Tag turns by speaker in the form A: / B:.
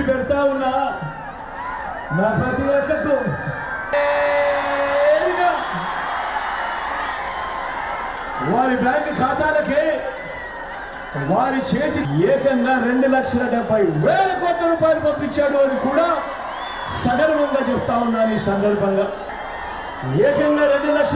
A: పెడతా ఉన్నా నా ప్రతి ఒక్కకు వారి బ్యాంక్ ఖాతాలకే వారి చేతి ఏకంగా 2,70,000 కోట్ల రూపాయలు పంపించాడు అని కూడా సగర్వంగా చెప్తా ఉన్నాను ఈ సందర్భంగా. ఏకంగా 2 లక్షల